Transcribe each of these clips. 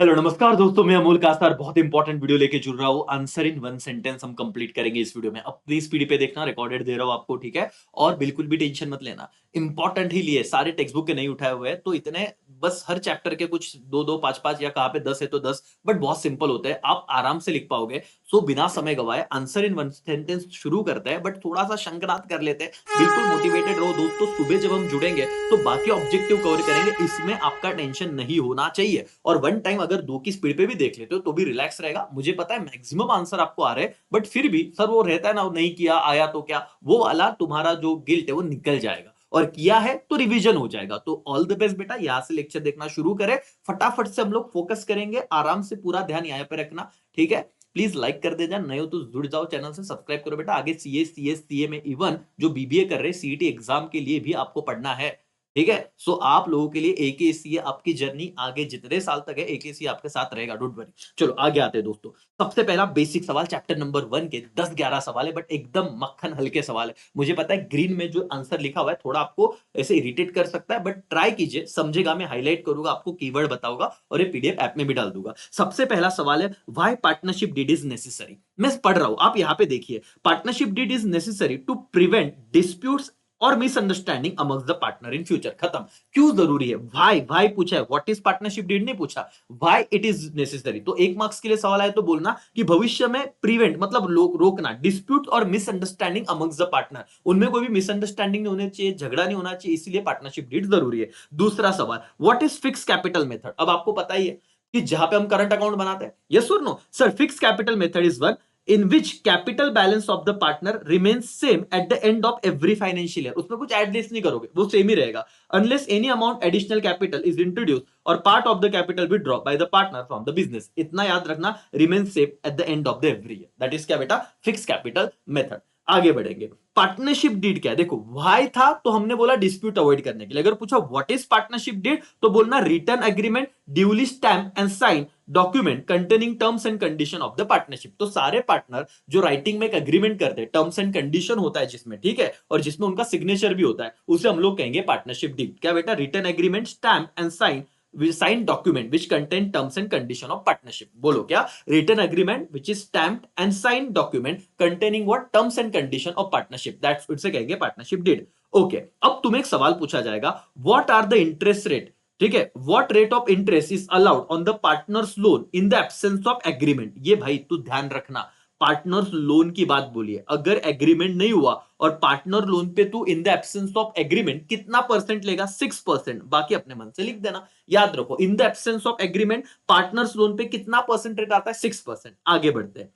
Hello नमस्कार दोस्तों, मैं अमोल कास्तार बहुत इंपॉर्टेंट वीडियो लेके जुड़ रहा हूँ। आंसर इन वन सेंटेंस हम कंप्लीट करेंगे इस वीडियो में। अब प्लीज स्पीड पे देखना, रिकॉर्डेड दे रहा हूँ आपको, ठीक है। और बिल्कुल भी टेंशन मत लेना, इंपॉर्टेंट ही लिए, सारे टेक्स्ट बुक के नहीं उठाए हुए हैं, तो इतने बस हर चैप्टर के कुछ दो दो पांच पांच या कहाँ पे 10 है तो 10, बट बहुत सिंपल होते हैं, आप आराम से लिख पाओगे। सो बिना समय गवाए आंसर इन वन सेंटेंस शुरू करते हैं, बट थोड़ा सा शंकनाद कर लेते हैं। बिल्कुल मोटिवेटेड रहो दोस्तों, सुबह जब हम जुड़ेंगे तो बाकी ऑब्जेक्टिव कवर करेंगे, इसमें आपका टेंशन नहीं होना चाहिए। और वन टाइम अगर 2 की स्पीड पे भी देख लेते हो तो भी रिलैक्स रहेगा। मुझे पता है मैक्सिमम आंसर आपको आ रहे हैं, बट फिर भी सर वो रहता है ना, नहीं किया आया तो क्या, वो वाला तुम्हारा जो गिल्ट है वो निकल जाएगा। और किया है तो रिवीजन हो जाएगा। तो ऑल द बेस्ट बेटा, यहां से लेक्चर देखना शुरू करें। फटाफट से हम लोग फोकस करेंगे, आराम से पूरा ध्यान यहाँ पे रखना, ठीक है। प्लीज लाइक कर देना, नए हो तो जुड़ जाओ, चैनल से सब्सक्राइब करो बेटा। आगे सीए में, इवन जो बीबीए कर रहे हैं सीईटी एग्जाम के लिए भी आपको पढ़ना है, ठीक है। सो आप लोगों के लिए एकेसीए आपकी जर्नी आगे जितने साल तक है, एकेसीए आपके साथ रहेगा, डोंट वरी। चलो आगे आते हैं दोस्तों। सबसे पहला बेसिक सवाल चैप्टर नंबर 1 के 10-11 सवाल है, बट एकदम मक्खन हल्के सवाल है। मुझे पता है ग्रीन में जो आंसर लिखा हुआ है थोड़ा आपको ऐसे इरिटेट कर सकता है, बट ट्राई कीजिए, समझेगा। मैं हाईलाइट करूंगा, आपको कीवर्ड बताऊंगा और ये पीडीएफ ऐप में भी डाल दूंगा। सबसे पहला सवाल है, why partnership deed is necessary. मैं पढ़ रहा हूं, आप यहां पे देखिए, partnership deed is necessary to prevent disputes और misunderstanding amongst the partner in future. खत्म। क्यों जरूरी है, व्हाई व्हाई पूछा है, व्हाट इज पार्टनरशिप डीड नहीं पूछा, व्हाई इट इज नेसेसरी। तो 1 मार्क्स के लिए सवाल आए तो बोलना कि भविष्य में प्रिवेंट मतलब रोकना डिस्प्यूट और मिसअंडरस्टैंडिंग अमंग्स द पार्टनर, उनमें कोई भी मिसअंडरस्टैंडिंग नहीं होनी चाहिए, झगड़ा नहीं होना चाहिए, इसलिए पार्टनरशिप डीड जरूरी है। दूसरा सवाल, what is fix capital method. अब आपको पता ही है कि जहां पे हम करंट अकाउंट बनाते हैं, यस और no sir, fix capital method is one in which capital balance of the partner remains same at the end of every financial year। उसमें कुछ एड लेस नहीं करोगे, वो सेम ही रहेगा, unless any amount additional capital is introduced or part of the capital withdraw by the partner from the business। इतना याद रखना, remains same at the end of the every year, that is क्या बेटा, fix capital method. आगे बढ़ेंगे, partnership deed क्या है, देखो व्हाई था तो हमने बोला डिस्प्यूट अवॉइड करने के लिए। अगर पूछा व्हाट इज पार्टनरशिप डीड तो बोलना return agreement duly stamp and sign document containing terms and condition of the partnership. तो सारे पार्टनर जो राइटिंग में एक एग्रीमेंट करते हैं, टर्म्स एंड कंडीशन होता है जिसमें, ठीक है, और जिसमें उनका सिग्नेचर भी होता है, उसे हम लोग कहेंगे पार्टनरशिप डीड। क्या बेटा, return agreement stamp and sign signed document which contain terms and condition of partnership। बोलो क्या, written agreement which is stamped and signed document containing what terms and condition of partnership, that's इसे कहेंगे partnership deed। Okay, अब तुम्हें एक सवाल पूछा जाएगा, what are the interest rate, ठीक है, what rate of interest is allowed on the partner's loan in the absence of agreement। ये भाई तू ध्यान रखना, पार्टनर्स लोन की बात बोलिए, अगर एग्रीमेंट नहीं हुआ और पार्टनर लोन पे तू in the absence of agreement कितना परसेंट लेगा, 6%। बाकी अपने मन से लिख देना, याद रखो in the absence of agreement partners loan पे कितना परसेंट रेट आता है, 6%। आगे बढ़ते हैं,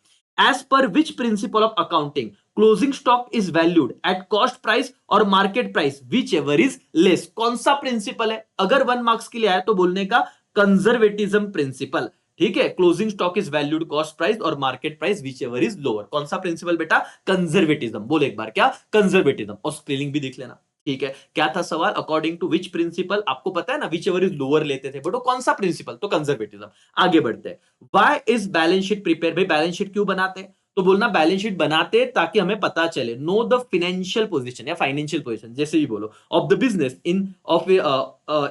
as per which principle of accounting closing stock is valued at cost price और market price whichever is less. कौन सा प्रिंसिपल है, अगर 1 मार्क्स के लिए आया तो बोलने का कंजर्वेटिज्म प्रिंसिपल, ठीक है। Closing stock is valued cost price और market price whichever is lower. कौन सा प्रिंसिपल बेटा, कंजर्वेटिज्म। बोले एक बार क्या, कंजर्वेटिज्म। और स्पेलिंग भी देख लेना, ठीक है। क्या था सवाल, अकॉर्डिंग टू विच प्रिंसिपल, आपको पता है ना विच एवर इज लोअर लेते थे, बट वो कौन सा प्रिंसिपल, तो कंजर्वेटिज्म। आगे बढ़ते हैं, why is balance sheet prepare, भाई बैलेंस शीट क्यों बनाते हैं, तो बोलना बैलेंस शीट बनाते ताकि हमें पता चले, नो द फाइनेंशियल पोजीशन या फाइनेंशियल पोजीशन जैसे भी बोलो, of the business in of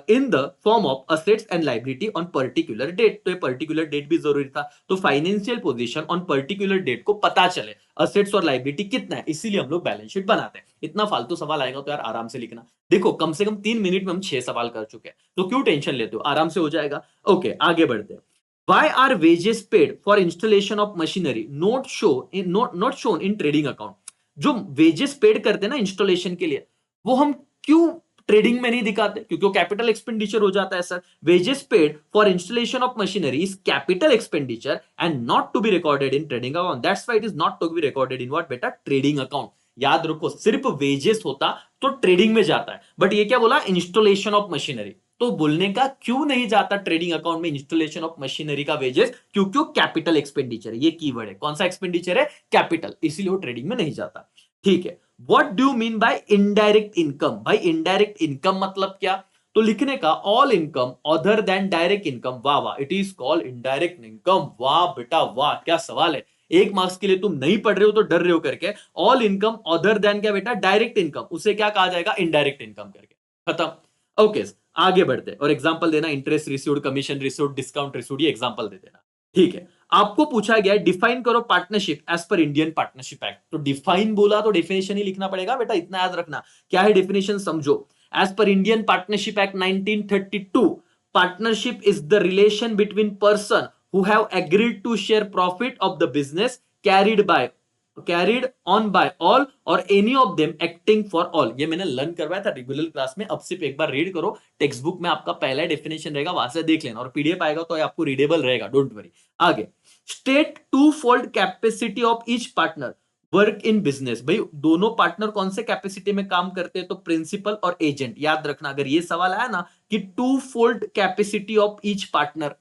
in the form of assets and liability on particular date. तो ये पर्टिकुलर डेट भी जरूरी था, तो financial position on particular date को पता चले, असेट्स और लायबिलिटी कितना है, इसीलिए हम लोग बैलेंस शीट बनाते हैं। इतना फालतू सवाल आएगा तो यार आराम से लिखना। देखो कम से कम 3 मिनट में हम 6 सवाल कर चुके हैं, तो क्यों टेंशन लेते हो, आराम से हो जाएगा। ओके आगे बढ़ते हैं, why are wages paid for installation of machinery not shown in trading account। जो वेजेस पेड करते हैं ना इंस्टॉलेशन के लिए, वो हम क्यों ट्रेडिंग में नहीं दिखाते, क्योंकि वो कैपिटल एक्सपेंडिचर हो जाता है sir. Wages paid for installation of machinery is capital expenditure and not to be recorded in trading account, that's why it is not to be recorded in what बेटा, trading account. याद रखो, सिर्फ wages होता तो trading में जाता है, but ये क्या बोला, इंस्टॉलेशन ऑफ मशीनरी। तो बोलने का क्यों नहीं जाता ट्रेडिंग अकाउंट में इंस्टॉलेशन ऑफ मशीनरी का वेजेस, क्योंकि कैपिटल एक्सपेंडिचर है, ये कीवर्ड है। कौन सा एक्सपेंडिचर है, कैपिटल, इसीलिए वो ट्रेडिंग में नहीं जाता, ठीक है। What do mean bye indirect income, भाई इनडायरेक्ट इनकम मतलब क्या, तो लिखने का all income other than direct income, वाह वाह, it is called indirect income. वाह बेटा वाह, क्या सवाल है। 1 मार्क्स के लिए तुम नहीं पढ़ रहे हो तो डर रहे हो करके, ऑल इनकम अदर देन क्या बेटा, डायरेक्ट इनकम, उसे क्या कहा जाएगा, इनडायरेक्ट इनकम करके, खत्म। ओके आगे बढ़ते और एग्जांपल देना, interest received, commission received, discount received, ये एग्जांपल दे देना। ठीक है, आपको पूछा गया है डिफाइन करो partnership as per Indian partnership act. तो डिफाइन बोला तो डेफिनेशन ही लिखना पड़ेगा बेटा, इतना याद रखना। क्या है डेफिनेशन समझो। As per Indian partnership act 1932, partnership is the relation between person who have agreed to share profit of the business carried on by all और any of them acting for all. ये मैंने learn करवाया था regular class में, अब सिर्फ एक बार read करो, टेक्स्ट बुक में आपका पहला डेफिनेशन रहेगा, वहां से देख लेना, और पीडीएफ आएगा तो आपको रीडेबल रहेगा, डोंट वरी। आगे, state two fold capacity of each partner work in business. भाई दोनों पार्टनर कौन से कैपेसिटी में काम करते हैं, तो प्रिंसिपल और एजेंट। याद रखना, अगर ये सवाल आया ना कि two fold capacity of each partner,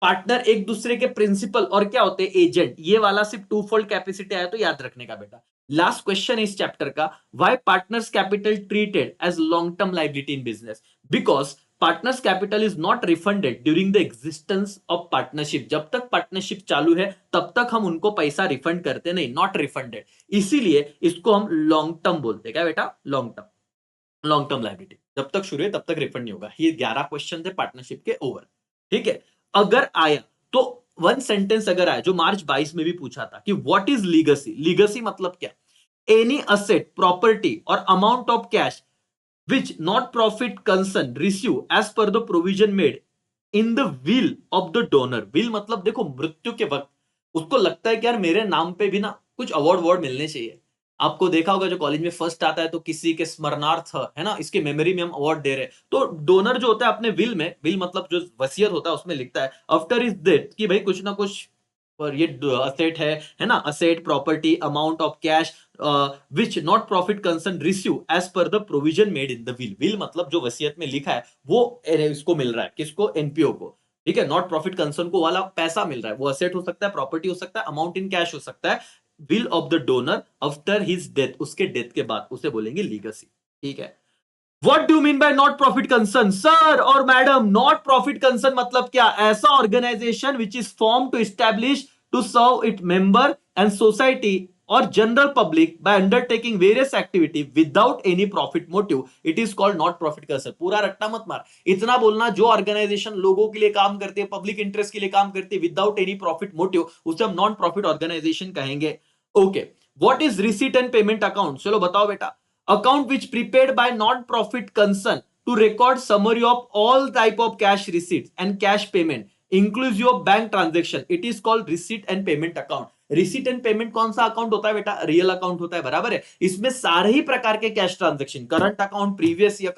partner एक दूसरे के प्रिंसिपल और क्या होते हैं, एजेंट, ये वाला सिर्फ टू फोल्ड कैपेसिटी आया तो याद रखने का बेटा। लास्ट क्वेश्चन इस चैप्टर का, why partners capital treated as long term liability in business. Because partners capital is not refunded during the existence of partnership. जब तक पार्टनरशिप चालू है तब तक हम उनको पैसा रिफंड करते नहीं, नॉट रिफंडेड, इसीलिए इसको हम लॉन्ग टर्म बोलते हैं। क्या बेटा, लॉन्ग टर्म लायबिलिटी, जब तक शुरू है तब तक रिफंड नहीं होगा। ये 11 क्वेश्चन थे पार्टनरशिप के ओवर। ठीक है, अगर आया तो वन सेंटेंस अगर आया जो मार्च 22 में भी पूछा था कि व्हाट इज लीगसी। लीगसी मतलब क्या, एनी असेट, प्रॉपर्टी और amount of cash which not profit concern receive as per the provision made in the will of the donor। will मतलब देखो मृत्यु के वक्त उसको लगता है कि यार मेरे नाम पे भी ना कुछ अवार्ड वर्ड मिलने चाहिए। आपको देखा होगा जो कॉलेज में फर्स्ट आता है तो किसी के स्मरणार्थ है ना, इसके मेमोरी में हम अवार्ड दे रहे हैं, तो डोनर जो होता है अपने विल में, विल मतलब जो वसीयत होता है उसमें लिखता है आफ्टर इज डेथ कि भाई कुछ ना कुछ पर ये असेट है ना, asset, property, amount of cash which not profit concern receive as per the provision made in the will. Will मतलब जो वसीयत में लिखा है वो इसको मिल रहा है, किसको, एनपीओ को। ठीक है, नॉट प्रॉफिट कंसर्न को वाला पैसा मिल रहा है, वो असेट हो सकता है, प्रॉपर्टी हो सकता है, अमाउंट इन कैश हो सकता है। Will of the donor after his death, उसके डेथ के बाद, उसे बोलेंगे लीगसी। ठीक है, What do you mean by not profit concern? Sir और मैडम, not profit concern मतलब क्या, ऐसा organisation which is formed to establish to serve its member and society or general public by undertaking various activity without any profit motive, it is called not profit concern। पूरा रट्टा मत मार, इतना बोलना, जो ऑर्गेनाइजेशन लोगों के लिए काम करती है, पब्लिक इंटरेस्ट के लिए काम करती है विदाउट एनी प्रॉफिट मोटिव, उसे हम नॉन प्रॉफिट ऑर्गेनाइजेशन कहेंगे। Okay, what is receipt and payment account, चलो बताओ बेटा। Account which prepared by non-profit concern to record summary of all type of cash receipts and cash payment inclusive of bank transaction, it is called receipt and payment account। Receipt and payment कौन सा account होता है बेटा, real account होता है, बराबर है। इसमें सारे ही प्रकार के cash transaction, current account, previous year,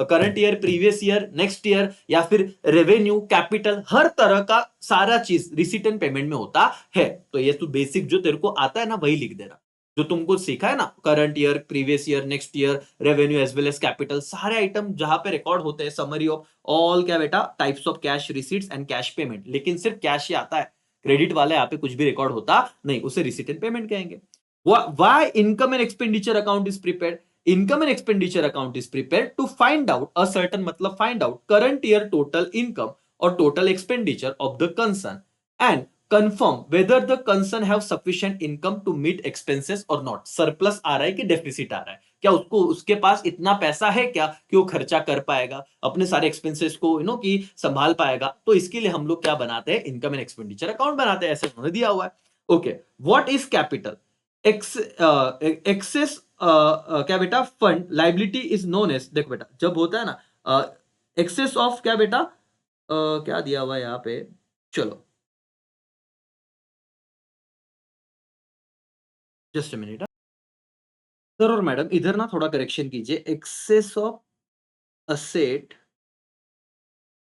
current year, previous year, next year, या फिर रेवेन्यू, कैपिटल, हर तरह का सारा चीज रिसीट एंड पेमेंट में होता है। तो ये तो बेसिक जो तेरे को आता है ना वही लिख देना, जो तुमको सीखा है ना, current year, previous year, next year, revenue as well as capital, सारे आइटम जहां पे रिकॉर्ड होते हैं, समरी ऑफ ऑल क्या बेटा, types of cash receipts and cash payment. लेकिन सिर्फ कैश ही आता है, क्रेडिट वाले यहाँ पे कुछ भी रिकॉर्ड होता नहीं, उसे रिसीट एंड पेमेंट कहेंगे। Why income and expenditure account is prepared, income and expenditure account is prepared to find out a certain, मतलब find out current year total income और total expenditure of the concern and confirm whether the concern have sufficient income to meet expenses or not। Surplus आ रहा है कि deficit आ रहा है, क्या उसको, उसके पास इतना पैसा है क्या कि वो खर्चा कर पाएगा, अपने सारे एक्सपेंसेस को कि संभाल पाएगा। तो इसके लिए हम लोग क्या बनाते हैं, इनकम एंड एक्सपेंडिचर अकाउंट बनाते हैं, ऐसे उन्होंने दिया हुआ है। Okay, what is capital excess, क्या बेटा, fund liability is known as, देखो बेटा जब होता है ना एक्सेस ऑफ, क्या बेटा क्या दिया हुआ है यहाँ पे, चलो जस्ट मिनट सर और मैडम, इधर ना थोड़ा करेक्शन कीजिए, excess of asset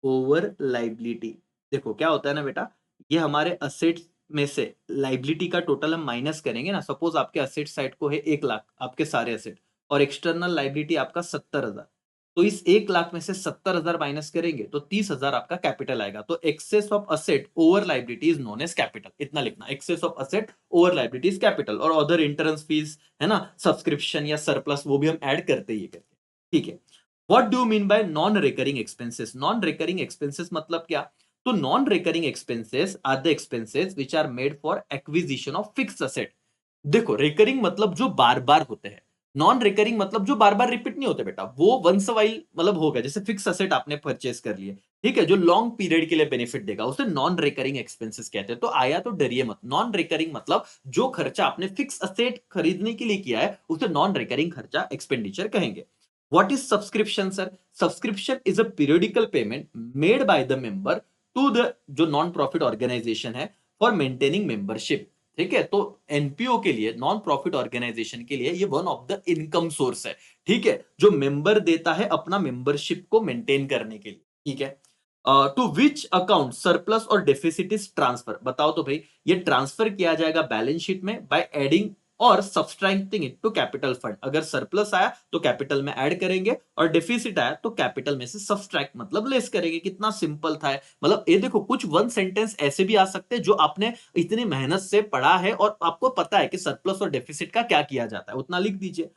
over liability. देखो क्या होता है ना बेटा, ये हमारे असेट में से लाइबिलिटी का टोटल हम माइनस करेंगे ना, सपोज आपके असेट साइड को है 1 लाख, आपके सारे असेट, और एक्सटर्नल लाइबिलिटी आपका 70,000, तो इस 1 लाख में से 70,000 माइनस करेंगे तो 30,000 आपका कैपिटल आएगा। तो excess of asset over liability is known as capital, इतना लिखना, excess of asset over liability is capital. और अदर इंटरेंस फीस है ना, सब्सक्रिप्शन या सरप्लस, वो भी हम ऐड करते ही करके। ठीक है, what do mean by non recurring expenses, non recurring expenses मतलब क्या, तो non recurring expenses are the expenses which are made for acquisition of fixed asset. देखो रिकरिंग मतलब जो बार बार होते हैं, नॉन रिकरिंग मतलब जो बार बार रिपीट नहीं होते बेटा, वो वंस वाइल मतलब होगा, जैसे फिक्स असेट आपने परचेस कर लिए, ठीक है, जो लॉन्ग पीरियड के लिए बेनिफिट देगा उसे नॉन रिकरिंग एक्सपेंसेस कहते हैं। तो आया तो डरिए मत, नॉन रिकरिंग मतलब जो खर्चा आपने फिक्स असेट खरीदने के लिए किया है उसे नॉन रिकरिंग खर्चा एक्सपेंडिचर कहेंगे। What is subscription sir? Subscription is a periodical payment made by the member to the जो नॉन प्रॉफिट ऑर्गेनाइजेशन है फॉर मेंटेनिंग मेंबरशिप। ठीक है, तो एनपीओ के लिए, नॉन प्रॉफिट ऑर्गेनाइजेशन के लिए ये one of the income source है। ठीक है, जो मेंबर देता है अपना मेंबरशिप को मेंटेन करने के लिए। ठीक है, टू विच अकाउंट सरप्लस और डेफिसिट इज ट्रांसफर? बताओ तो भाई, ये ट्रांसफर किया जाएगा बैलेंस शीट में बाय एडिंग और subtracting it to capital fund. अगर सरप्लस आया तो कैपिटल में ऐड करेंगे और डेफिसिट आया तो कैपिटल में से सब्सट्रैक्ट मतलब लेस करेंगे। कितना सिंपल था। मतलब ये देखो, कुछ वन सेंटेंस ऐसे भी आ सकते हैं जो आपने इतनी मेहनत से पढ़ा है और आपको पता है कि सरप्लस और डेफिसिट का क्या किया जाता है, उतना लिख दीजिए।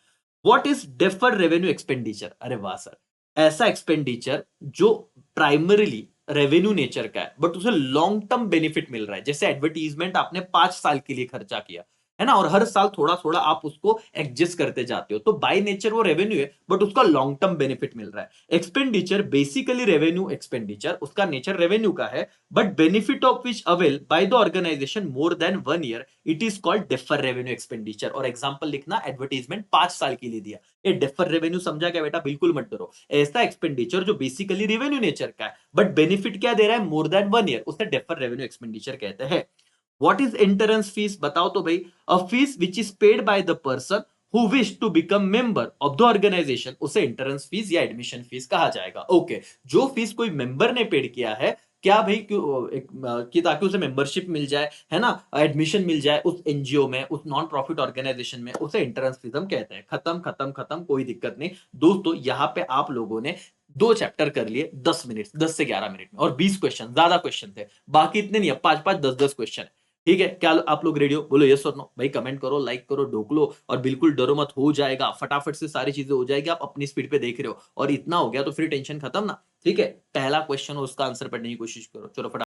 What is deferred revenue expenditure? अरे वाह सर, ऐसा एक्सपेंडिचर जो प्राइमरीली रेवेन्यू नेचर का है बट उसे लॉन्ग टर्म बेनिफिट मिल रहा है। जैसे एडवर्टीजमेंट आपने 5 साल के लिए खर्चा किया है ना, और हर साल थोड़ा थोड़ा आप उसको एडजस्ट करते जाते हो, तो बाय नेचर वो रेवेन्यू है बट उसका लॉन्ग टर्म बेनिफिट मिल रहा है। एक्सपेंडिचर बेसिकली रेवेन्यू एक्सपेंडिचर, उसका नेचर रेवेन्यू का है but benefit of which avail by the organisation more than 1 year, it is called defer revenue expenditure. और एग्जांपल लिखना, एडवर्टीजमेंट 5 साल के लिए दिया, ये डेफर रेवेन्यू समझा क्या बेटा? बिल्कुल मत डरो। ऐसा एक्सपेंडिचर जो बेसिकली रेवेन्यू नेचर का है बट बेनिफिट क्या दे रहा है? मोर देन 1 ईयर, उसे डेफर रेवेन्यू एक्सपेंडिचर कहते हैं। What is entrance fees? बताओ तो भाई। A fee which is paid by the person who wish to become member of the organisation, उसे एंट्रेंस फीस या एडमिशन फीस कहा जाएगा। ओके, जो फीस कोई मेंबर ने पेड किया है, क्या भाई, क्यों कि ताकि उसे मेंबरशिप मिल जाए, है ना, एडमिशन मिल जाए उस एनजीओ में, उस नॉन प्रॉफिट ऑर्गेनाइजेशन में, उसे एंट्रेंस फीस हम कहते हैं। खत्म खत्म खत्म, कोई दिक्कत नहीं दोस्तों। यहाँ पे आप लोगों ने 2 चैप्टर कर लिए 10 मिनट, 10 से 11 मिनट में, और 20 क्वेश्चन, ज्यादा क्वेश्चन थे। बाकी इतने नहीं है, 5-5, 10-10 क्वेश्चन। ठीक है, क्या आप लोग रेडी हो? बोलो यस और नो भाई, कमेंट करो, लाइक करो, ढोक लो, और बिल्कुल डरो मत, हो जाएगा फटाफट से, सारी चीजें हो जाएगी। आप अपनी स्पीड पे देख रहे हो और इतना हो गया तो फिर टेंशन खत्म ना। ठीक है, पहला क्वेश्चन हो उसका आंसर पढ़ने की कोशिश करो। चलो फटाफट,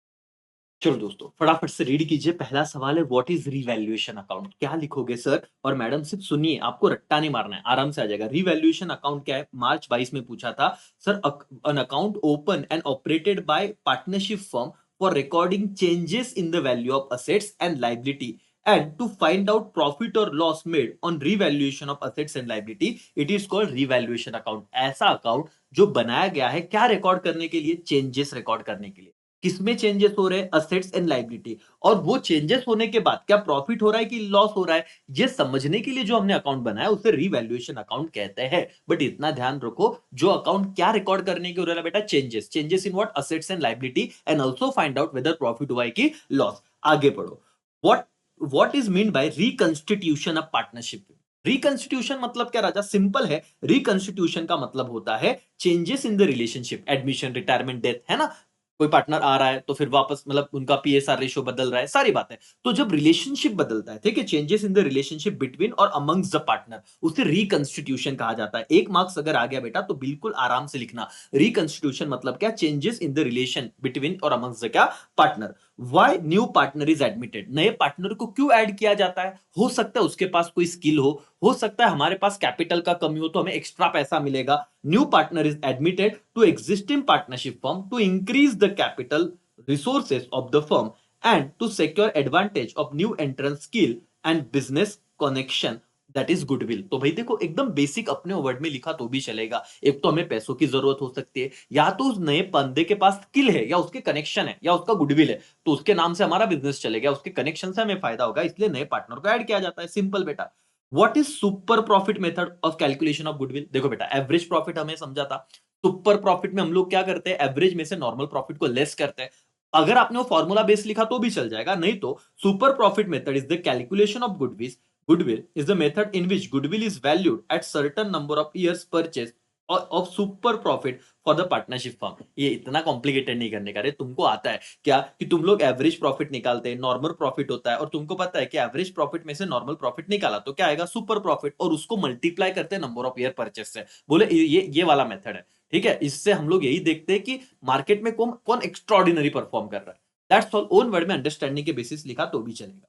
चलो दोस्तों फटाफट से रीड कीजिए। पहला सवाल है, व्हाट इज रीवैल्यूएशन अकाउंट? क्या लिखोगे सर? और मैडम सिर्फ सुनिए, आपको रट्टा नहीं मारना है, आराम से आ जाएगा। रीवैल्यूएशन अकाउंट क्या है? मार्च 22 में पूछा था sir. An account open and operated by partnership firm for recording changes in the value of assets and liability and to find out profit or loss made on revaluation of assets and liability, it is called revaluation account। ऐसा account जो बनाया गया है क्या record करने के लिए? Changes record करने के लिए। किसमें चेंजेस हो रहे हैं? Assets and liability. और वो चेंजेस होने के बाद क्या प्रॉफिट हो रहा है कि लॉस हो रहा है, ये समझने के लिए जो हमने अकाउंट बनाया उसे रिवैल्यूएशन अकाउंट कहते हैं। बट इतना ध्यान रखो, जो अकाउंट क्या रिकॉर्ड करने के हो रहा है बेटा? Changes. Changes in what? Assets and liability, and also find out whether profit हुआ है कि लॉस। आगे पढ़ो। What what is mean by reconstitution of partnership? Reconstitution मतलब क्या राजा? सिंपल है। रिकंस्टिट्यूशन का मतलब होता है changes in the relationship, admission, retirement, death, है ना। कोई पार्टनर आ रहा है तो फिर वापस मतलब उनका पीएसआर रेशियो बदल रहा है, सारी बातें। तो जब रिलेशनशिप बदलता है, ठीक है, changes in the relationship between और अमंग्स द पार्टनर, उसे रिकंस्टिट्यूशन कहा जाता है। एक मार्क्स अगर आ गया बेटा तो बिल्कुल आराम से लिखना। रिकंस्टिट्यूशन मतलब क्या? Changes in the relation between और अमंग्स द क्या? Partner. Why new partner is admitted? नए पार्टनर को क्यों ऐड किया जाता है? हो सकता है उसके पास कोई स्किल हो सकता है हमारे पास कैपिटल का कमी हो तो हमें एक्स्ट्रा पैसा मिलेगा। New partner is admitted to existing partnership firm to increase the capital resources of the firm and to secure advantage of new entrant skill and business connection, that is goodwill. तो भाई देखो, एकदम basic अपने word में लिखा तो भी चलेगा। एक तो हमें पैसों की जरूरत हो सकती है, या तो उस नए बंदे के पास स्किल है, या उसके कनेक्शन है, या उसका गुडविल है, तो उसके नाम से हमारा बिजनेस चलेगा, उसके कनेक्शन से हमें फायदा होगा, इसलिए नए पार्टनर को ऐड किया जाता है। सिंपल बेटा। What is super profit method of calculation of goodwill? देखो बेटा, एवरेज प्रॉफिट हमें समझा था। सुपर प्रॉफिट में हम लोग क्या करते हैं? एवरेज में से नॉर्मल प्रॉफिट को लेस करते हैं। अगर आपने वो फॉर्मूला बेस लिखा तो भी चल जाएगा, नहीं तो super profit method is the calculation of goodwill. Goodwill is the method in which goodwill is valued at certain number of years purchase of super profit for the partnership firm। ये इतना complicated नहीं करने का रे, तुमको आता है क्या कि तुम लोग एवरेज प्रॉफिट निकालते हैं, नॉर्मल प्रॉफिट होता है, और तुमको पता है कि एवरेज प्रॉफिट में से नॉर्मल प्रॉफिट निकाला तो क्या आएगा? सुपर प्रॉफिट, और उसको मल्टीप्लाई करते हैं नंबर ऑफ ईयर परचेस से। बोले ये वाला मेथड है। ठीक है, इससे हम लोग यही देखते हैं कि मार्केट में कौन कौन एक्स्ट्रॉर्डिनरी परफॉर्म कर रहा है। That's all. ओन वर्ड में अंडरस्टैंडिंग के बेसिस लिखा तो भी चलेगा।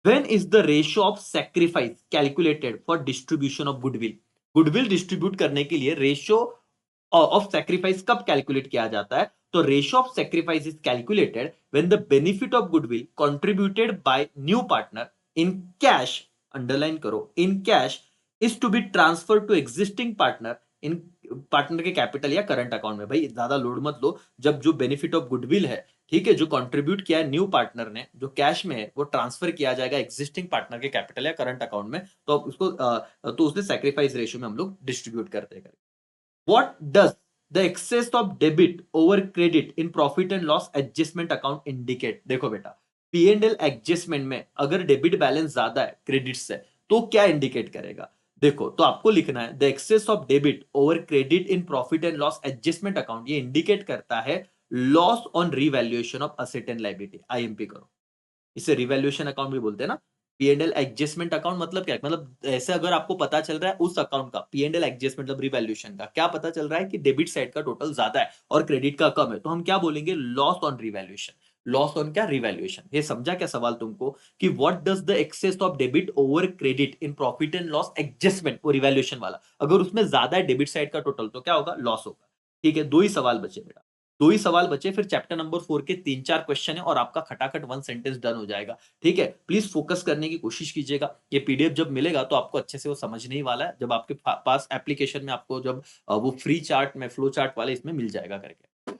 When is the ratio of sacrifice calculated for distribution of goodwill? Goodwill distribute करने के लिए रेशियो ऑफ सैक्रिफाइस कब कैलकुलेट किया जाता है? तो ratio of sacrifice is calculated when the benefit of goodwill contributed by new partner in cash, underline करो, in cash is to be transfer to existing partner in partner के capital या current account में। भाई ज्यादा load मत लो, जब जो benefit of goodwill है, ठीक है, जो कंट्रीब्यूट किया है न्यू पार्टनर ने, जो कैश में है, वो ट्रांसफर किया जाएगा एग्जिस्टिंग पार्टनर के कैपिटल या करंट अकाउंट में, तो उसको तो उसने सैक्रिफाइस रेशियो में हम लोग डिस्ट्रीब्यूट करते हैं। What does the excess of debit over credit in profit and loss adjustment account indicate? देखो बेटा, P&L एडजस्टमेंट में अगर डेबिट बैलेंस ज्यादा है क्रेडिट से, तो क्या इंडिकेट करेगा? देखो, तो आपको लिखना है the excess of debit over credit in profit and loss adjustment account, ये इंडिकेट करता है loss on revaluation of asset and liability. IMP करो, इसे रिवैल्यूएशन अकाउंट भी बोलते हैं ना। P&L एडजस्टमेंट अकाउंट मतलब क्या है? मतलब ऐसे अगर आपको पता चल रहा है उस अकाउंट का P&L एडजस्टमेंट मतलब रिवैल्यूएशन का क्या पता चल रहा है कि डेबिट साइड का टोटल ज्यादा है और क्रेडिट का कम है, तो हम क्या बोलेंगे? Loss on revaluation. Loss on क्या? रिवैल्यूएशन। ये समझा क्या सवाल तुमको कि what does the excess of debit over credit in profit and loss adjustment, वो रिवैल्यूएशन वाला, अगर उसमें ज्यादा है डेबिट साइड का टोटल, तो क्या होगा? लॉस होगा। ठीक है, दो ही सवाल बचे बेटा, दो ही सवाल बचे, फिर चैप्टर नंबर 4 के 3-4 क्वेश्चन है और आपका खटाखट वन सेंटेंस डन हो जाएगा। ठीक है, प्लीज फोकस करने की कोशिश कीजिएगा। ये पीडीएफ जब मिलेगा तो आपको अच्छे से वो समझने ही वाला है, जब आपके पास एप्लीकेशन में आपको जब वो फ्री चार्ट में फ्लो चार्ट वाले इसमें मिल जाएगा करके।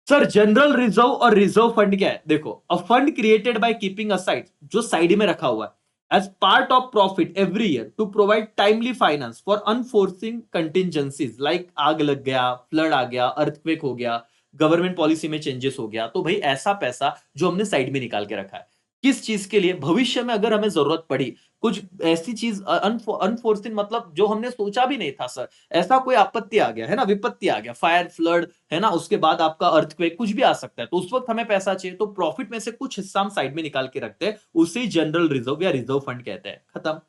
सर जनरल रिजर्व और रिजर्व फंड क्या है? देखो, a fund created by keeping aside, जो साइड में रखा हुआ है as part of profit every year to provide timely finance for unforeseen contingencies like आग लग गया, फ्लड आ गया, अर्थक्वेक हो गया, गवर्नमेंट पॉलिसी में चेंजेस हो गया, तो भाई ऐसा पैसा जो हमने साइड में निकाल के रखा है, किस चीज के लिए? भविष्य में अगर हमें जरूरत पड़ी, कुछ ऐसी चीज अनफोर्सिन मतलब जो हमने सोचा भी नहीं था सर, ऐसा कोई आपत्ति आ गया है ना, विपत्ति आ गया, फायर, फ्लड है ना, उसके बाद आपका अर्थक्वेक, कुछ भी आ सकता है, तो उस वक्त हमें पैसा चाहिए, तो प्रॉफिट में से कुछ हिस्सा हम साइड में निकाल के रखते हैं, उसे जनरल रिजर्व या रिजर्व फंड कहते हैं। खत्म।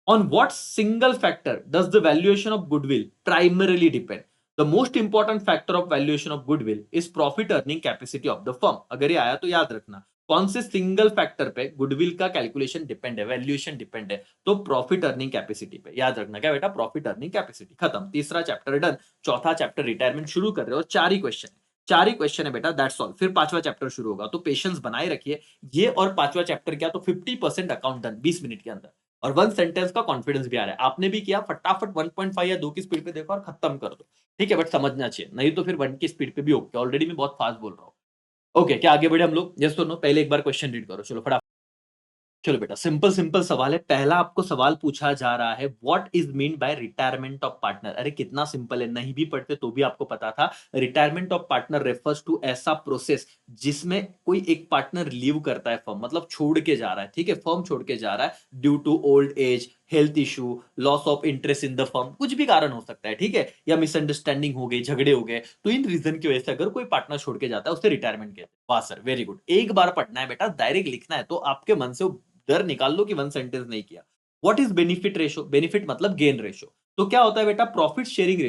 On what single factor does the valuation of goodwill primarily depend? The most important factor of valuation of goodwill is profit earning capacity of the firm. अगर ये आया तो याद रखना, कौन से सिंगल फैक्टर पे गुडविल का कैलकुलेशन डिपेंड है, वैल्यूएशन डिपेंड है? तो प्रॉफिट अर्निंग कैपेसिटी पे। याद रखना क्या बेटा? Profit earning capacity. खत्म, तीसरा चैप्टर डन। चौथा चैप्टर रिटायरमेंट शुरू कर रहे हो, चार ही क्वेश्चन है, चार ही क्वेश्चन है बेटा, दैट्स ऑल। फिर पांचवा चैप्टर शुरू होगा, तो पेशेंस बनाए रखिए। ये और पांचवा चैप्टर क्या, तो 50% अकाउंट डन 20 मिनट के अंदर, और वन सेंटेंस का कॉन्फिडेंस भी आ रहा है। आपने भी किया, फटाफट 1.5 या 2 की स्पीड पे देखो और खत्म कर दो। ठीक है, बट समझना चाहिए, नहीं तो फिर 1 की स्पीड पे भी ओके। ऑलरेडी मैं बहुत फास्ट बोल रहा हूँ। ओके, क्या आगे बढ़े हम लोग? यस और नो? पहले एक बार क्वेश्चन रीड करो, चलो फटाफट। चलो बेटा, सिंपल सिंपल सवाल है। पहला आपको सवाल पूछा जा रहा है, what is mean by retirement of partner? अरे कितना सिंपल है, नहीं भी पढ़ते तो भी आपको पता था। Retirement of partner refers to ऐसा प्रोसेस जिसमें कोई एक पार्टनर लीव करता है फर्म, मतलब छोड़ के जा रहा है। ठीक है, फर्म छोड़ के जा रहा है due to old age, health issue, loss of interest in the firm, कुछ भी कारण हो सकता है। ठीक है, या मिसअंडरस्टैंडिंग हो गई, झगड़े हो गए, तो इन रीजन की वजह से अगर कोई पार्टनर छोड़ के जाता है उसे रिटायरमेंट कहते हैं। वाह सर, वेरी गुड। एक बार पढ़ना है बेटा, डायरेक्ट लिखना है, तो आपके मन से डर निकाल लो कि वन सेंटेंस नहीं किया। What is benefit ratio? Benefit मतलब गेन रेशो। तो क्या होता है बेटा? Profit sharing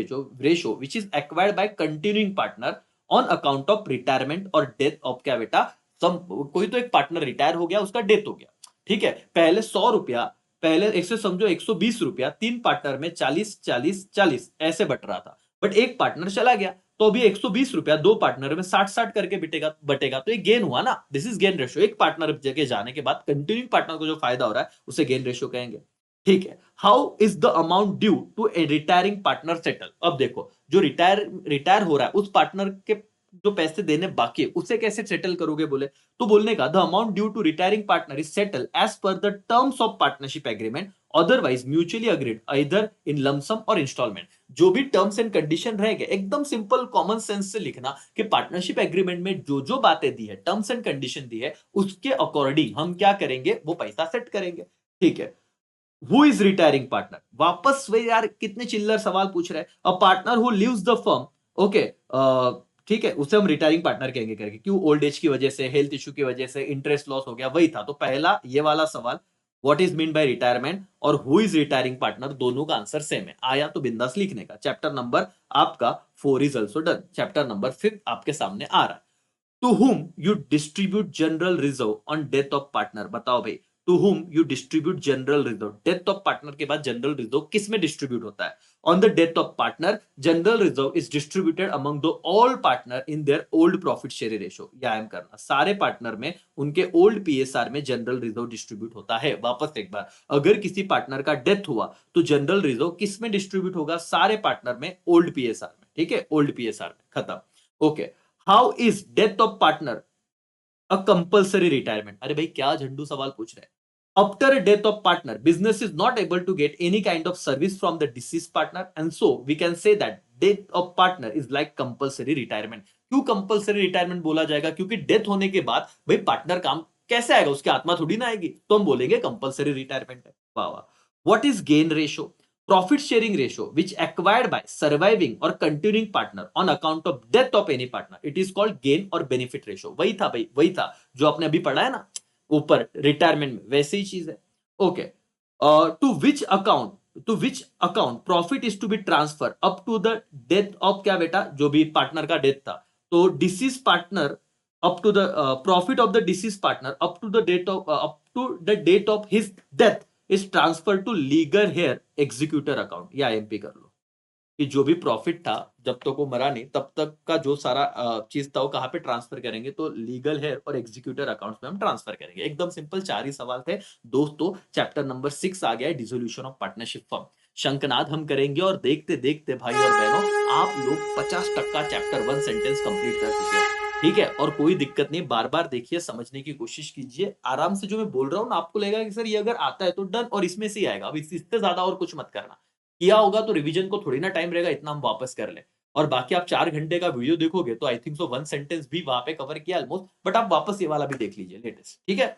ratio which is acquired by continuing partner on account of retirement और डेथ ऑफ क्या बेटा? सम कोई तो एक पार्टनर रिटायर हो गया, उसका डेथ हो गया। ठीक है, पहले 100 रुपया, पहले एक से समझो 120 रुपया, तीन पार्टनर में 40 40 40 ऐसे बट रहा था, बट एक पार्टनर चला गया, तो अभी 120 रुपया दो पार्टनर में 60-60 करके बटेगा, तो ये गेन हुआ ना। This is gain ratio. एक पार्टनर जगह जाने के बाद कंटिन्यूइंग पार्टनर को जो फायदा हो रहा है उसे गेन रेशियो कहेंगे। ठीक है, how is the amount due to a retiring partner settle? अब देखो, जो रिटायर हो रहा है उस पार्टनर के जो पैसे देने बाकी है उसे कैसे सेटल करोगे बोले, तो बोलने का the amount due to retiring partner is settle as per the terms of partnership agreement, otherwise mutually agreed either in lump sum और इंस्टॉलमेंट। जो भी टर्म्स एंड कंडीशन रहेंगे, एकदम सिंपल कॉमन सेंस से लिखना कि पार्टनरशिप एग्रीमेंट में जो जो बातें दी है, टर्म्स एंड कंडीशन दी है, उसके अकॉर्डिंग हम क्या करेंगे? वो पैसा सेट करेंगे। ठीक है, हु इज रिटायरिंग पार्टनर? वापस वे यार कितने चिल्लर सवाल पूछ रहे हैं। A partner who leaves the firm, okay, ठीक है, उसे हम रिटायरिंग पार्टनर कहेंगे करके, क्यों? ओल्ड एज की वजह से, हेल्थ इश्यू की वजह से, इंटरेस्ट लॉस हो गया, वही था। तो पहला ये वाला सवाल, what is mean by retirement और हु इज रिटायरिंग पार्टनर, दोनों का आंसर सेम है। आया तो बिंदास लिखने का। चैप्टर नंबर आपका 4 is also done. Chapter number 5 आपके सामने आ रहा है। To whom you distribute general reserve on death of partner? बताओ भाई, to whom you distribute general reserve. Death of partner के बाद जनरल रिजर्व किस में डिस्ट्रीब्यूट होता है? On the death of partner general reserve is distributed among the all partner in their old profit share ratio. याम करना, सारे partner में उनके ओल्ड पीएसआर में जनरल रिजर्व डिस्ट्रीब्यूट होता है. वापस एक बार, अगर किसी पार्टनर का डेथ हुआ तो जनरल रिजर्व किस में डिस्ट्रीब्यूट होगा? सारे पार्टनर में, ओल्ड पीएसआर में. ठीक है, ओल्ड पीएसआर में. खत्म. Okay. How is death of partner a compulsory retirement? अरे भाई क्या झंडू सवाल पूछ रहे हैं. After a death of partner, business is not able to get any kind of service from the deceased partner, and so we can say that death of partner is like compulsory retirement. क्यों compulsory retirement बोला जाएगा? क्योंकि death होने के बाद भाई partner काम कैसे आएगा? उसकी आत्मा थोड़ी ना आएगी, तो हम बोलेंगे कंपल्सरी रिटायरमेंट है. वाह वाह. What is gain ratio? Profit sharing ratio which acquired by surviving और continuing partner on account of death of any partner. It is called gain और बेनिफिट रेशियो. वही था भाई, वही था जो आपने अभी पढ़ा है ना ऊपर रिटायरमेंट में, वैसे ही चीज है. Okay. To which account profit is to be transfer up to the death of, क्या बेटा, जो भी पार्टनर का डेथ था, तो deceased partner up to the profit of the deceased partner up to the date of his death is transfer to legal heir executor account. या IMP कर लो कि जो भी प्रॉफिट था जब तक वो मरा नहीं तब तक का जो सारा चीज था वो कहां पे ट्रांसफर करेंगे? तो लीगल हेयर और एग्जीक्यूटर अकाउंट्स में हम ट्रांसफर करेंगे. एकदम सिंपल, 4 ही सवाल थे दोस्तों. चैप्टर नंबर 6 आ गया है, डिसोल्यूशन ऑफ पार्टनरशिप फर्म. शंखनाद हम करेंगे और देखते देखते भाई और बहनों आप लोग 50% चैप्टर 1 सेंटेंस कंप्लीट कर चुके हो. ठीक है, और कोई दिक्कत नहीं, बार बार देखिए, समझने की कोशिश कीजिए आराम से. जो मैं बोल रहा हूँ ना, आपको लगेगा कि सर ये अगर आता है तो डन और इसमें से ही आएगा. अब इससे ज्यादा और कुछ मत करना. किया होगा तो रिवीजन को थोड़ी ना टाइम रहेगा, इतना हम वापस कर ले. और बाकी आप 4 घंटे का वीडियो देखोगे तो आई थिंक सो 1 सेंटेंस भी वहां पे कवर किया ऑलमोस्ट, बट आप वापस ये वाला भी देख लीजिए लेटेस्ट. ठीक है,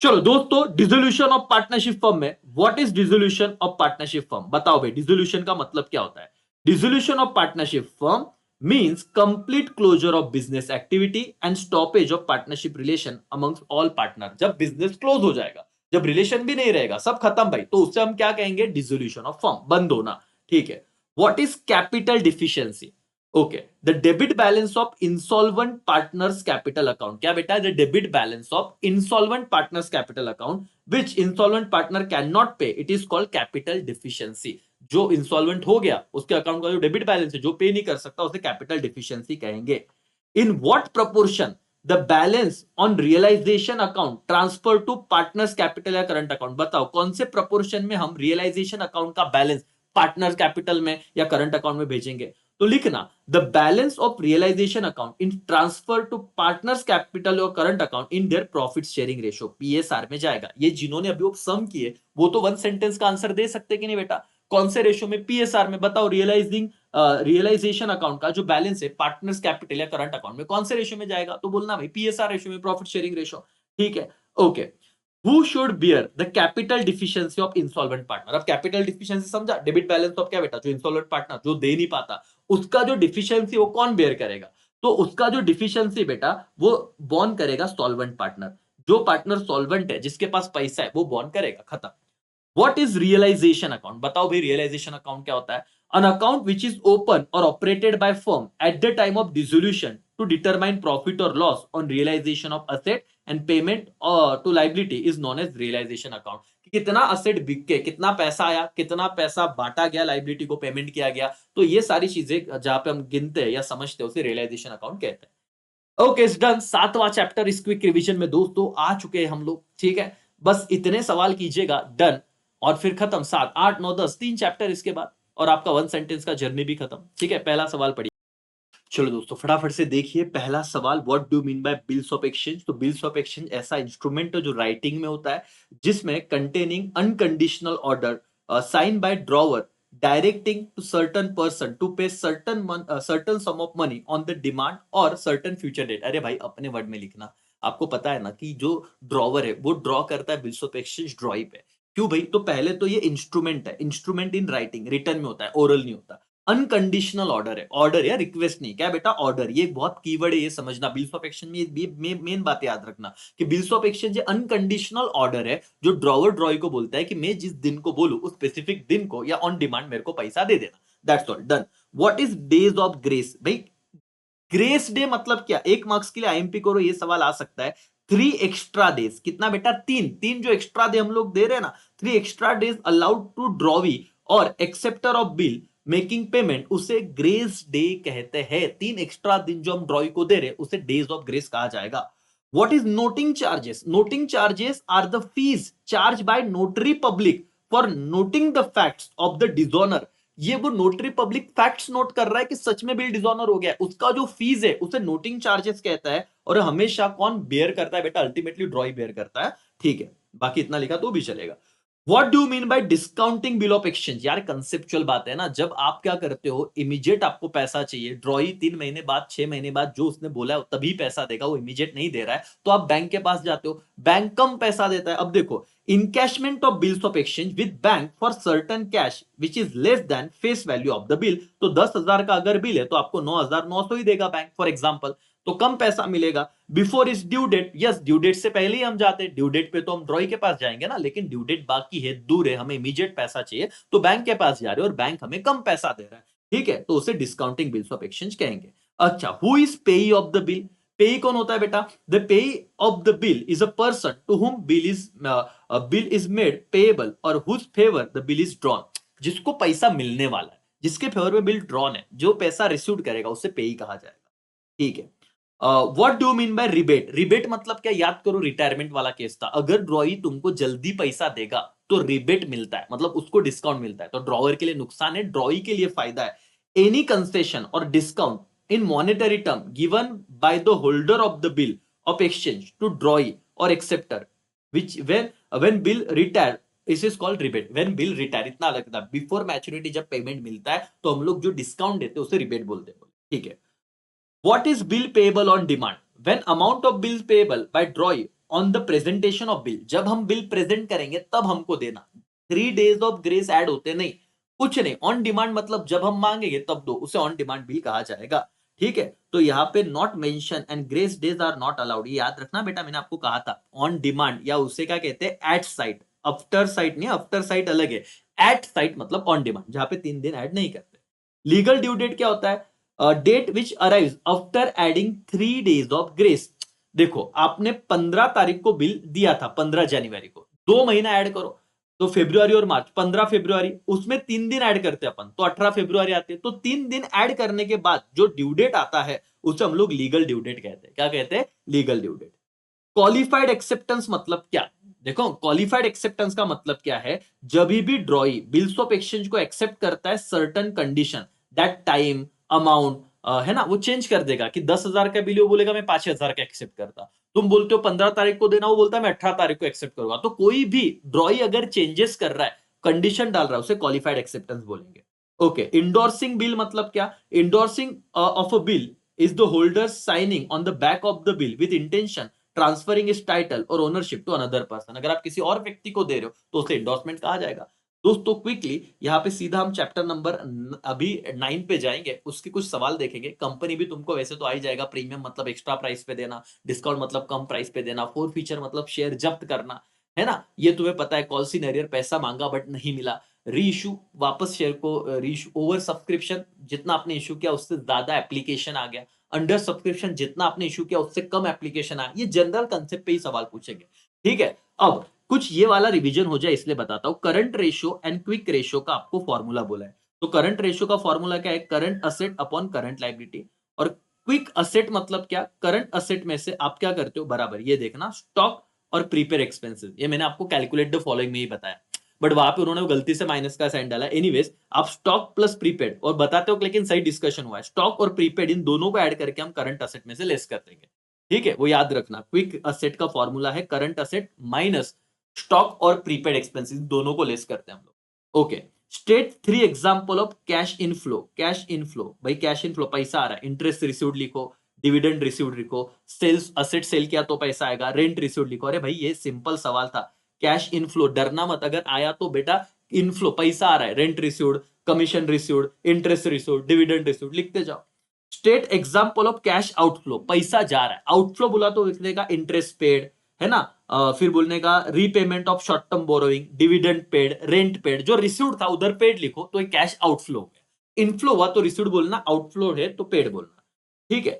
चलो दोस्तों, डिसोल्यूशन ऑफ पार्टनरशिप फर्म में what is dissolution of partnership firm? बताओ भाई, डिसोल्यूशन का मतलब क्या होता है? Dissolution of partnership firm means complete closure of business activity and stoppage of partnership relation amongst all partner. जब बिजनेस क्लोज हो जाएगा, जब रिलेशन भी नहीं रहेगा, सब खत्म भाई, तो उससे हम क्या कहेंगे? डिसोल्यूशन ऑफ फर्म, बंद होना. ठीक है. What is capital deficiency? Okay, the debit balance of insolvent partners capital account. क्या बेटा? The debit balance of insolvent partners capital account which insolvent partner cannot pay, it is called capital deficiency. जो insolvent हो गया, उसके account का जो debit balance है, जो पे नहीं कर सकता, उसे कैपिटल डिफिशियंसी कहेंगे. In what proportion the balance on realisation account transfer to partners capital या करंट अकाउंट? बताओ कौन से प्रोपोर्शन में हम रियलाइजेशन अकाउंट का बैलेंस पार्टनर्स कैपिटल में या करंट अकाउंट में भेजेंगे? तो लिखना, the balance of realisation account in transfer to partners capital और current account in their profit sharing ratio, PSR में जाएगा. ये जिन्होंने अभी वो सम किए वो तो 1 सेंटेंस का आंसर दे सकते कि नहीं बेटा? कौन से रेशियो में? पीएसआर में. बताओ, रियलाइजेशन अकाउंट का जो बैलेंस है पार्टनर्स कैपिटल या करंट अकाउंट में, कौन से रेशियो में जाएगा? तो बोलना भाई पीएसआर रेशियो में, प्रॉफिट शेयरिंग रेशियो. ठीक है, okay. Who should bear the capital deficiency of insolvent partner? अब कैपिटल डिफिशियंसी समझा, डेबिट बैलेंस ऑफ क्या बेटा? जो इंसॉल्वेंट पार्टनर जो दे नहीं पाता, उसका जो डिफिशियंसी वो कौन बेयर करेगा? तो उसका जो डिफिशियंसी बेटा वो बॉर्न करेगा सॉल्वेंट पार्टनर. जो पार्टनर सॉल्वेंट है, जिसके पास पैसा है, वो बॉर्न करेगा. खत्म. What is realization account? बताओ भाई realization account क्या होता है? An account which is open or operated by firm at the time of dissolution to determine profit or loss on realization of asset and payment to liability is known as realization account. कितना asset बिक के कितना पैसा आया, कितना पैसा बांटा गया, लाइबिलिटी को पेमेंट किया गया, तो ये सारी चीजें जहां पे हम गिनते हैं या समझते हैं उसे रियलाइजेशन अकाउंट कहते हैं. Okay, it's done. 7वां चैप्टर इस क्विक रिवीजन में दोस्तों आ चुके हैं हम लोग. ठीक है, बस इतने सवाल कीजिएगा, डन. और फिर खत्म. 7, 8, 9, 10 3 चैप्टर इसके बाद और आपका 1 सेंटेंस का जर्नी भी खत्म. ठीक है, पहला सवाल पढ़िए. चलो दोस्तों फटाफट से देखिए पहला सवाल. What do mean by bills of exchange? तो बिल्स ऑफ एक्सचेंज ऐसा इंस्ट्रूमेंट है जो राइटिंग में होता है, जिसमें containing unconditional order sign by drawer directing to certain person to pay certain sum of money on the demand और certain future date. अरे भाई अपने वर्ड में लिखना. आपको पता है ना कि जो ड्रॉवर है वो ड्रॉ करता है बिल्स ऑफ एक्सचेंज ड्रॉई पे. क्यों भाई? तो पहले तो ये इंस्ट्रूमेंट है, इंस्ट्रूमेंट इन राइटिंग, रिटर्न में होता है, ओरल नहीं होता. अनकंडीशनल ऑर्डर है, ऑर्डर या रिक्वेस्ट नहीं. क्या बेटा? ऑर्डर. ये बहुत कीवर्ड है, ये समझना. बिल्स ऑफ एक्सचेंज में मेन बात याद रखना कि bills of exchange unconditional order है जो ड्रॉवर ड्रॉई को बोलता है कि मैं जिस दिन को बोलूं उस स्पेसिफिक दिन को या ऑन डिमांड मेरे को पैसा दे देना. That's all, done. What is days of grace? भाई ग्रेस डे मतलब क्या? 1 मार्क्स के लिए आईएमपी करो, ये सवाल आ सकता है. 3 एक्स्ट्रा डेज, कितना बेटा, 3 जो एक्स्ट्रा डे हम लोग दे रहे हैं ना, 3 extra days allowed to drawee और acceptor of bill making payment, उसे ग्रेस डे कहते हैं। 3 एक्स्ट्रा दिन जो हम ड्रॉई को दे रहे हैं उसे डेज ऑफ ग्रेस कहा जाएगा। What is noting charges? Noting charges are the fees charged by notary public for noting the facts of the dishonor। ये वो नोटरी पब्लिक फैक्ट्स नोट कर रहा है कि सच में बिल डिसऑनर हो गया, उसका जो फीस है उसे नोटिंग चार्जेस कहता है। और हमेशा कौन बेयर करता है बेटा, अल्टीमेटली ड्रॉई बेयर करता है, ठीक है। बाकी इतना लिखा तो भी चलेगा। What do you mean by discounting bill of exchange? यार कंसेप्चुअल बात है ना, जब आप क्या करते हो, इमीडिएट आपको पैसा चाहिए, ड्रॉई 3 महीने बाद 6 महीने बाद जो उसने बोला है तभी पैसा देगा, वो इमीडिएट नहीं दे रहा है, तो आप बैंक के पास जाते हो, बैंक कम पैसा देता है। अब देखो, encashment of bills of exchange with bank for certain cash which is less than face value of the bill. तो 10,000 का अगर बिल है तो आपको 9,900 ही देगा बैंक, फॉर एग्जाम्पल, तो कम पैसा मिलेगा। Before is due date, yes due date से पहले ही हम जाते हैं, ड्यू डेट पे तो हम ड्रॉई के पास जाएंगे ना, लेकिन ड्यू डेट बाकी है, दूर है, हमें इमीडिएट पैसा चाहिए तो बैंक के पास जा रहे हैं और बैंक हमें कम पैसा दे रहा है, ठीक है, तो उसे डिस्काउंटिंग बिल्स ऑफ एक्सचेंज कहेंगे। अच्छा, who is payee of the bill? Payee कौन होता है बेटा? The payee of the bill is a person to whom bill is made payable और whose favour the bill is drawn. जिसको पैसा मिलने वाला है, जिसके फेवर में बिल ड्रॉन है, जो पैसा रिसीव करेगा उसे पेई कहा जाएगा, ठीक है। What do mean bye rebate? Rebate मतलब क्या, याद करो रिटायरमेंट वाला केस था, अगर ड्रॉई तुमको जल्दी पैसा देगा तो रिबेट मिलता है, मतलब उसको डिस्काउंट मिलता है, तो ड्रॉवर के लिए नुकसान है, ड्रॉई के लिए फायदा है। एनी कंसेशन और discount in monetary term given by the holder of the bill of exchange to drawee और acceptor which when bill retire, this is called rebate. When bill retire, इतना लगता है, बिफोर मैच्योरिटी जब payment मिलता है तो हम लोग जो डिस्काउंट देते हैं उसे रिबेट बोलते हैं, ठीक है। What is bill payable on demand? When amount of bills payable by drawee on the presentation of bill, जब हम बिल प्रेजेंट करेंगे तब हमको देना। 3 days of grace ऐड होते नहीं, कुछ नहीं। ऑन डिमांड मतलब जब हम मांगेंगे तब दो, उसे ऑन डिमांड बिल कहा जाएगा, ठीक है। तो यहाँ पे not mention and grace days are not allowed, ये याद रखना बेटा, मैंने आपको कहा था ऑन डिमांड या उसे क्या कहते हैं, एट साइट। आफ्टर साइट नहीं, आफ्टर साइट अलग है, एट साइट मतलब ऑन डिमांड, जहां पे 3 दिन ऐड नहीं करते। लीगल ड्यू डेट क्या होता है? Date which arrives after adding 3 days of grace. देखो, आपने 15 तारीख को बिल दिया था, 15 जनवरी को, 2 महीना ऐड करो, तो फेब्रुआरी और मार्च, 15 फेब्रुआरी, उसमें 3 दिन ऐड करते हैं अपन, तो 18 फेब्रुआरी आते हैं, तो 3 दिन ऐड करने के बाद जो ड्यू डेट आता है उसे हम लोग लीगल ड्यू डेट कहते हैं। क्या कहते हैं? Legal due date. Qualified acceptance मतलब क्या? देखो, क्वालिफाइड एक्सेप्टेंस का मतलब क्या है, जब भी ड्रॉई बिल्स ऑफ एक्सचेंज को एक्सेप्ट करता है certain condition, that time amount, है ना, वो चेंज कर देगा कि 10,000 का बिल, वो बोलेगा मैं 5,000 का एक्सेप्ट करता। तुम बोलते हो 15 तारीख को देना, वो बोलता है मैं 18 तारीख को एक्सेप्ट करूंगा। तो कोई भी ड्रॉई अगर चेंजेस कर रहा है, कंडीशन डाल रहा है, उसे क्वालिफाइड एक्सेप्टेंस बोलेंगे। ओके, इंडोर्सिंग बिल मतलब क्या? Endorsing of a bill is the holder signing on the back of the bill with intention transferring इस टाइटल और ओनरशिप टू अनदर पर्सन। अगर आप किसी और व्यक्ति को दे रहे हो तो उसे इंडोर्समेंट कहा जाएगा। दोस्तों, क्विकली यहाँ पे सीधा हम चैप्टर नंबर अभी 9 पे जाएंगे, उसके कुछ सवाल देखेंगे। कंपनी भी तुमको वैसे तो आ ही जाएगा, प्रीमियम मतलब एक्स्ट्रा प्राइस पे देना, डिस्काउंट मतलब कम प्राइस पे देना, फोर फीचर मतलब शेयर जब्त करना, है ना, ये तुम्हें पता है। कॉल सिनेरियर, पैसा मांगा बट नहीं मिला, री इशू, वापस शेयर को री इशू, ओवर सब्सक्रिप्शन, जितना आपने इशू किया उससे ज्यादा एप्लीकेशन आ गया, अंडर सब्सक्रिप्शन, जितना आपने इशू किया उससे कम एप्लीकेशन आया। ये जनरल कंसेप्ट पे ही सवाल पूछेंगे, ठीक है। अब कुछ ये वाला रिवीजन हो जाए इसलिए बताता हूं। Current ratio and quick ratio का आपको फॉर्मूला बोला है, तो करंट रेशियो का फॉर्मूला क्या है? Current asset upon current liability. और क्विक असेट मतलब क्या? करंट असेट में से आप क्या करते हो, बराबर ये देखना, स्टॉक और प्रीपेड एक्सपेंसेस। ये मैंने आपको कैलकुलेट द फॉलोइंग में ही बताया, बट वहां पे उन्होंने गलती से माइनस का साइन डाला। एनीवेज, आप स्टॉक प्लस प्रीपेड और बताते हो, लेकिन सही डिस्कशन हुआ है, स्टॉक और प्रीपेड इन दोनों को ऐड करके हम करंट असेट में से लेस कर देंगे, ठीक है। वो याद रखना, क्विक असेट का फॉर्मूला है करंट असेट माइनस स्टॉक और प्रीपेड एक्सपेंसेस, दोनों को लेस करते हैं हम लोग। Okay, state 3 example of cash inflow. Cash inflow, भाई कैश इनफ्लो, पैसा आ रहा है, इंटरेस्ट रिसीव्ड लिखो, डिविडेंड रिसीव्ड लिखो, सेल्स, असेट सेल किया तो पैसा आएगा, रेंट रिसीव्ड लिखो। अरे भाई ये सिंपल सवाल था, कैश इनफ्लो, डरना मत, अगर आया तो बेटा इनफ्लो, पैसा आ रहा है, rent received, commission received, interest received, dividend received, लिखते जाओ। State example of cash outflow, पैसा जा रहा है, आउटफ्लो बोला तो लिखने का इंटरेस्ट पेड, है ना, फिर बोलने का repayment of short term borrowing, dividend paid, rent paid, जो रिसीव्ड था उधर पेड लिखो तो ये कैश आउटफ्लो हो गया। इनफ्लो हुआ तो रिसीव्ड बोलना, आउटफ्लो है तो पेड बोलना, ठीक है।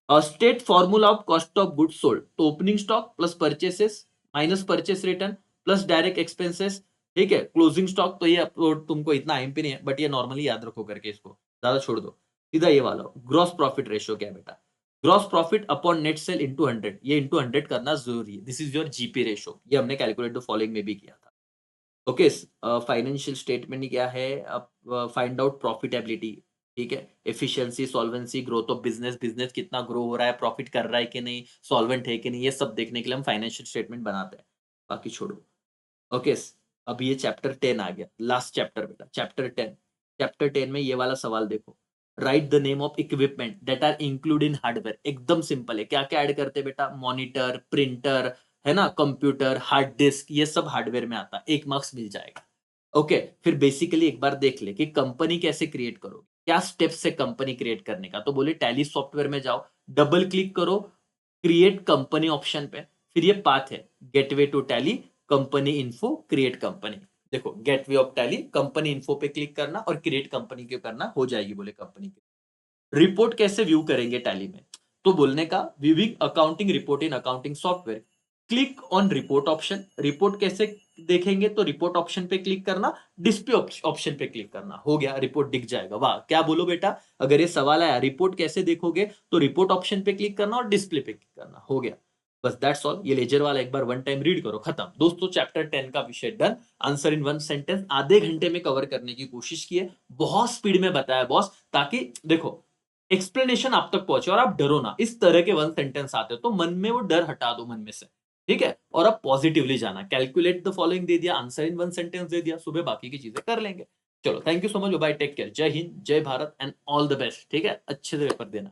State formula of cost of good sold, तो opening stock plus purchases minus purchase return plus direct expenses, ठीक है। क्लोजिंग स्टॉक तो ये अपलोड तुमको इतना आईएमपी नहीं है, बट ये नॉर्मली याद रखो करके, इसको ज्यादा छोड़ दो। सीधा ये वाला ग्रॉस प्रॉफिट रेशियो क्या है बेटा, gross profit upon net cell into 100, ये इंटू 100 करना जरूरी है। This is your GP ratio, ये हमने कैलकुलेट द फॉलोइंग में भी किया था। ओके, फाइनेंशियल स्टेटमेंट क्या है, अब फाइंड आउट प्रॉफिटेबिलिटी, ठीक है। Efficiency, solvency, growth of business, business कितना ग्रो हो रहा है, प्रॉफिट कर रहा है कि नहीं, सॉल्वेंट है कि नहीं, ये सब देखने के लिए हम फाइनेंशियल स्टेटमेंट बनाते हैं। बाकी छोड़ो। ओके, अब ये चैप्टर 10 आ गया, लास्ट चैप्टर बेटा, चैप्टर 10। चैप्टर 10 में ये वाला सवाल देखो, write the name of equipment that are include in hardware. एकदम सिंपल है, क्या क्या ऐड करते हैं बेटा, मॉनिटर, प्रिंटर, है ना, कंप्यूटर, हार्ड डिस्क, ये सब हार्डवेयर में आता है, 1 मार्क्स मिल जाएगा। ओके, फिर बेसिकली एक बार देख ले कि कंपनी कैसे क्रिएट करोगे, क्या स्टेप्स है कंपनी क्रिएट करने का। तो बोले टैली सॉफ्टवेयर में जाओ, डबल क्लिक करो क्रिएट कंपनी ऑप्शन पे, फिर ये पाथ है gateway to Tally, company info, create company. देखो gateway of Tally, company info पे क्लिक करना और क्रिएट कंपनी क्यों करना, हो जाएगी बोले कंपनी की। रिपोर्ट कैसे व्यू करेंगे टैली में, तो बोलने का viewing accounting report in accounting software, click on report option. Report कैसे देखेंगे, तो रिपोर्ट ऑप्शन पे क्लिक करना, डिस्प्ले ऑप्शन पे क्लिक करना, हो गया, रिपोर्ट दिख जाएगा। वाह, क्या बोलो बेटा, अगर ये सवाल आया रिपोर्ट कैसे देखोगे, तो रिपोर्ट ऑप्शन पे क्लिक करना और डिस्प्ले पे क्लिक करना, हो गया। बस दैट्स ऑल। ये लेजर वाला एक बार वन टाइम रीड करो, खत्म दोस्तों, चैप्टर 10 का विषय done. Answer in one sentence आधे घंटे में कवर करने की कोशिश की है, बहुत स्पीड में बताया बॉस, ताकि देखो एक्सप्लेनेशन आप तक पहुंचे और आप डरो ना। इस तरह के वन सेंटेंस आते हो तो मन में वो डर हटा दो मन में से, ठीक है, और अब पॉजिटिवली जाना। कैलकुलेट द फॉलोइंग दे दिया, आंसर इन वन सेंटेंस दे दिया, सुबह बाकी की चीजें कर लेंगे। चलो, thank you so much, bye, take care, जय हिंद, जय Bharat and all the best, ठीक है, अच्छे से पेपर देना।